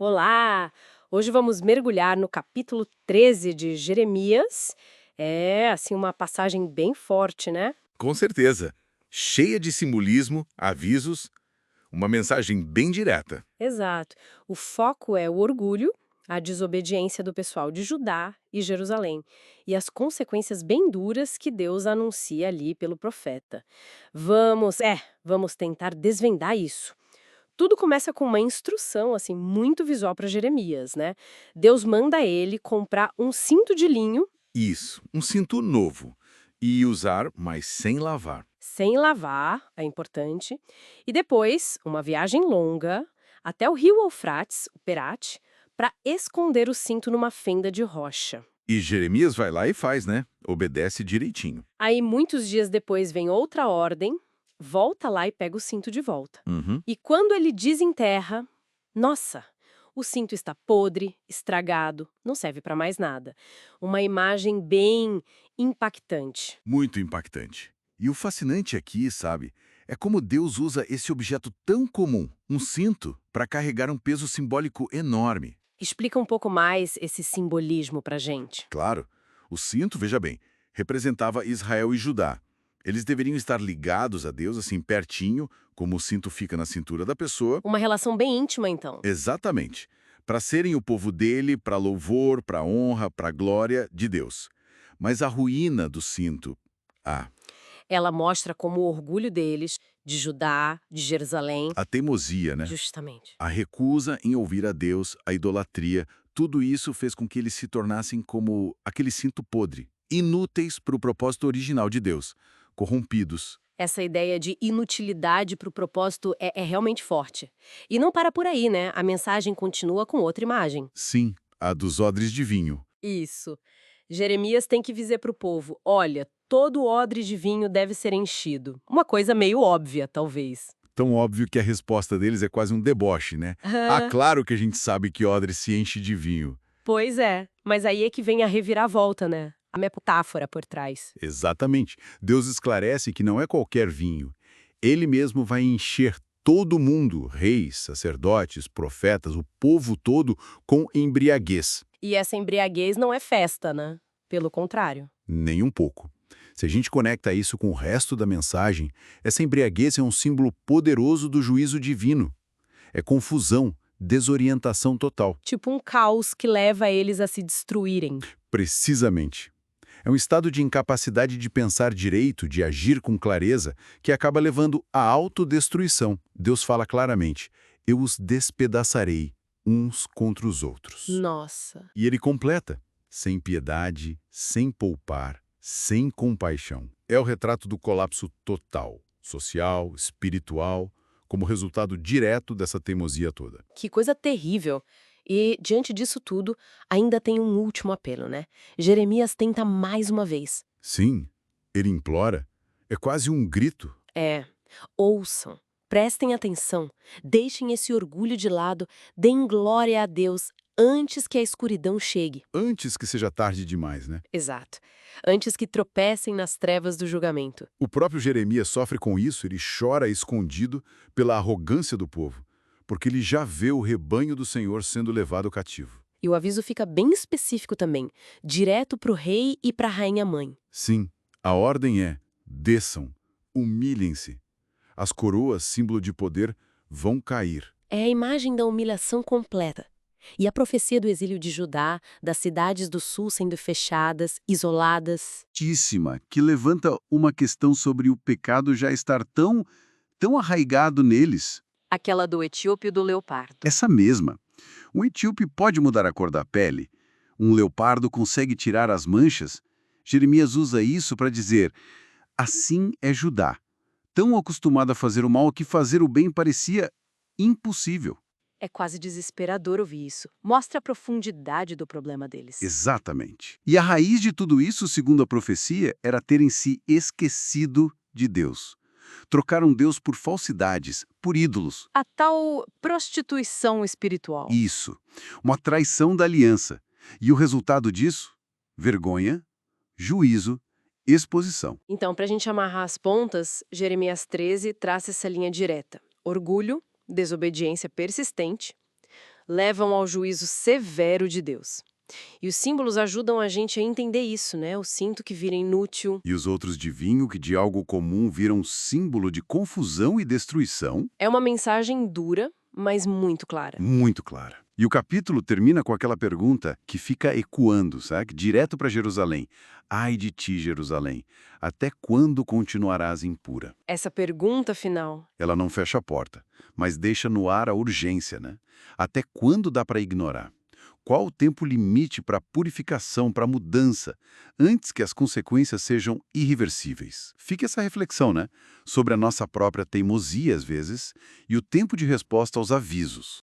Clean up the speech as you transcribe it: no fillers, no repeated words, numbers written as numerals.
Olá! Hoje vamos mergulhar no capítulo 13 de Jeremias. É, assim, uma passagem bem forte, né? Com certeza. Cheia de simbolismo, avisos, uma mensagem bem direta. Exato. O foco é o orgulho, a desobediência do pessoal de Judá e Jerusalém, e as consequências bem duras que Deus anuncia ali pelo profeta. Vamos tentar desvendar isso. Tudo começa com uma instrução, assim, muito visual para Jeremias, né? Deus manda ele comprar um cinto de linho Isso, um cinto novo. E usar, mas sem lavar. sem lavar, é importante, e depois uma viagem longa até o rio Eufrates, o Perate, para esconder o cinto numa fenda de rocha. E Jeremias vai lá e faz, né? Obedece direitinho. Aí, muitos dias depois, vem outra ordem, volta lá e pega o cinto de volta. Uhum. E quando ele desenterra, nossa, o cinto está podre, estragado, não serve para mais nada. Uma imagem bem impactante. Muito impactante. E o fascinante aqui, sabe, é como Deus usa esse objeto tão comum, um cinto, para carregar um peso simbólico enorme. Explica um pouco mais esse simbolismo pra gente. Claro, o cinto, veja bem, representava Israel e Judá. Eles deveriam estar ligados a Deus, assim, pertinho, como o cinto fica na cintura da pessoa. Uma relação bem íntima, então. Exatamente. Para serem o povo dele, para louvor, para honra, para glória de Deus. Mas a ruína do cinto. Ah, Ela mostra como o orgulho deles, de Judá, de Jerusalém, a teimosia, né? justamente. A recusa em ouvir a Deus, a idolatria, tudo isso fez com que eles se tornassem como aquele cinto podre, inúteis para o propósito original de Deus, corrompidos. Essa ideia de inutilidade para o propósito é realmente forte. E não para por aí, né? A mensagem continua com outra imagem. Sim, a dos odres de vinho. Isso. Jeremias tem que dizer para o povo: olha, todo odre de vinho deve ser enchido. Uma coisa meio óbvia, talvez. Tão óbvio que a resposta deles é quase um deboche, né? Ah, claro que a gente sabe que odre se enche de vinho. Pois é, mas aí é que vem a reviravolta, né? A metáfora por trás. Exatamente. Deus esclarece que não é qualquer vinho. Ele mesmo vai encher todo mundo, reis, sacerdotes, profetas, o povo todo, com embriaguez. E essa embriaguez não é festa, né? Pelo contrário. Nem um pouco. Se a gente conecta isso com o resto da mensagem, essa embriaguez é um símbolo poderoso do juízo divino. É confusão, desorientação total. Tipo um caos que leva eles a se destruírem. Precisamente. É um estado de incapacidade de pensar direito, de agir com clareza, que acaba levando à autodestruição. Deus fala claramente: eu os despedaçarei uns contra os outros. Nossa. E ele completa: sem piedade, sem poupar, sem compaixão. É o retrato do colapso total, social, espiritual, como resultado direto dessa teimosia toda. Que coisa terrível. E, diante disso tudo, ainda tem um último apelo, né? Jeremias tenta mais uma vez. Sim, ele implora, é quase um grito. É, ouçam, prestem atenção, deixem esse orgulho de lado, deem glória a Deus antes que a escuridão chegue. Antes que seja tarde demais, né? Exato. Antes que tropecem nas trevas do julgamento. O próprio Jeremias sofre com isso, ele chora escondido pela arrogância do povo, porque ele já vê o rebanho do Senhor sendo levado cativo. E o aviso fica bem específico também, direto para o rei e para a rainha-mãe. Sim, a ordem é: desçam, humilhem-se. As coroas, símbolo de poder, vão cair. É a imagem da humilhação completa. E a profecia do exílio de Judá, das cidades do sul sendo fechadas, isoladas. Altíssima, que levanta uma questão sobre o pecado já estar tão arraigado neles. Aquela do etíope e do leopardo. Essa mesma. Um etíope pode mudar a cor da pele. Um leopardo consegue tirar as manchas. Jeremias usa isso para dizer: assim é Judá, tão acostumado a fazer o mal que fazer o bem parecia impossível. É quase desesperador ouvir isso. Mostra a profundidade do problema deles. Exatamente. E a raiz de tudo isso, segundo a profecia, era terem se esquecido de Deus. Trocaram Deus por falsidades, por ídolos. A tal prostituição espiritual. Isso. Uma traição da aliança. E o resultado disso? Vergonha, juízo, exposição. Então, para a gente amarrar as pontas, Jeremias 13 traça essa linha direta. Orgulho, desobediência persistente, levam ao juízo severo de Deus. E os símbolos ajudam a gente a entender isso, né? O cinto que vira inútil. E os outros de vinho que de algo comum viram símbolo de confusão e destruição? É uma mensagem dura, mas muito clara. Muito clara. E o capítulo termina com aquela pergunta que fica ecoando, sabe? Direto para Jerusalém. Ai de ti, Jerusalém, até quando continuarás impura? Essa pergunta final. Ela não fecha a porta, mas deixa no ar a urgência, né? Até quando dá para ignorar? Qual o tempo limite para purificação, para mudança, antes que as consequências sejam irreversíveis? Fica essa reflexão, né? Sobre a nossa própria teimosia, às vezes, e o tempo de resposta aos avisos.